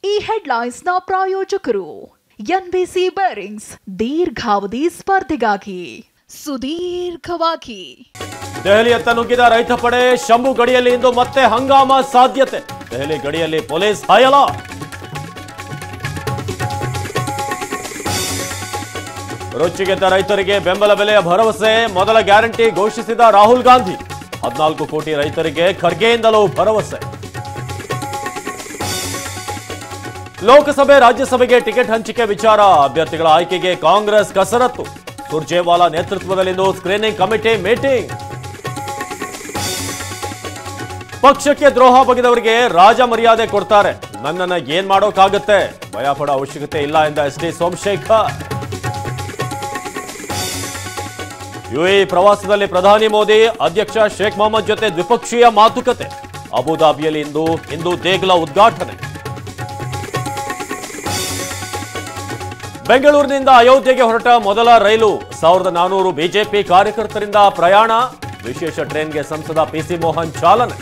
ಈ ಹೆಡ್ಲೈನ್ಸ್ ನ ಪ್ರಾಯೋಜಕರು ಎನ್ಬಿಸಿ ಬೇರಿಂಗ್ಸ್ ದೀರ್ಘಾವಧಿ ಸ್ಪರ್ಧೆಗಾಗಿ ಸುದೀರ್ಘವಾಗಿ. ದೆಹಲಿಯತ್ತ ನುಗ್ಗಿದ ರೈತ ಪಡೆ, ಶಂಭು ಗಡಿಯಲ್ಲಿ ಇಂದು ಮತ್ತೆ ಹಂಗಾಮ ಸಾಧ್ಯತೆ. ದೆಹಲಿ ಗಡಿಯಲ್ಲಿ ಪೊಲೀಸ್ ಹೈಅಲ. ರೊಚ್ಚಿಗೆದ್ದ ರೈತರಿಗೆ ಬೆಂಬಲ ಬೆಲೆಯ ಭರವಸೆ, ಮೊದಲ ಗ್ಯಾರಂಟಿ ಘೋಷಿಸಿದ ರಾಹುಲ್ ಗಾಂಧಿ. 14 ಕೋಟಿ ರೈತರಿಗೆ ಖರ್ಗೆಯಿಂದಲೂ ಭರವಸೆ. ಲೋಕಸಭೆ ರಾಜ್ಯಸಭೆಗೆ ಟಿಕೆಟ್ ಹಂಚಿಕೆ ವಿಚಾರ, ಅಭ್ಯರ್ಥಿಗಳ ಆಯ್ಕೆಗೆ ಕಾಂಗ್ರೆಸ್ ಕಸರತ್ತು. ಸುರ್ಜೇವಾಲಾ ನೇತೃತ್ವದಲ್ಲಿಂದು ಸ್ಕ್ರೀನಿಂಗ್ ಕಮಿಟಿ ಮೀಟಿಂಗ್. ಪಕ್ಷಕ್ಕೆ ದ್ರೋಹ ಬಗೆದವರಿಗೆ ರಾಜ ಮರ್ಯಾದೆ ಕೊಡ್ತಾರೆ, ನನ್ನನ್ನ ಏನ್ ಮಾಡೋಕ್ಕಾಗತ್ತೆ, ಭಯ ಪಡೋ ಅವಶ್ಯಕತೆ ಇಲ್ಲ ಎಂದ ಎಸ್ಟಿ ಸೋಮಶೇಖರ್. ಯುಎಇ ಪ್ರವಾಸದಲ್ಲಿ ಪ್ರಧಾನಿ ಮೋದಿ, ಅಧ್ಯಕ್ಷ ಶೇಖ್ ಮೊಹಮ್ಮದ್ ಜೊತೆ ದ್ವಿಪಕ್ಷೀಯ ಮಾತುಕತೆ. ಅಬುಧಾಬಿಯಲ್ಲಿ ಇಂದು ದೇಗುಲ ಉದ್ಘಾಟನೆ. ಬೆಂಗಳೂರಿನಿಂದ ಅಯೋಧ್ಯೆಗೆ ಹೊರಟ ಮೊದಲ ರೈಲು, 1400 ಬಿಜೆಪಿ ಕಾರ್ಯಕರ್ತರಿಂದ ಪ್ರಯಾಣ. ವಿಶೇಷ ಟ್ರೈನ್ಗೆ ಸಂಸದ ಪಿಸಿ ಮೋಹನ್ ಚಾಲನೆ.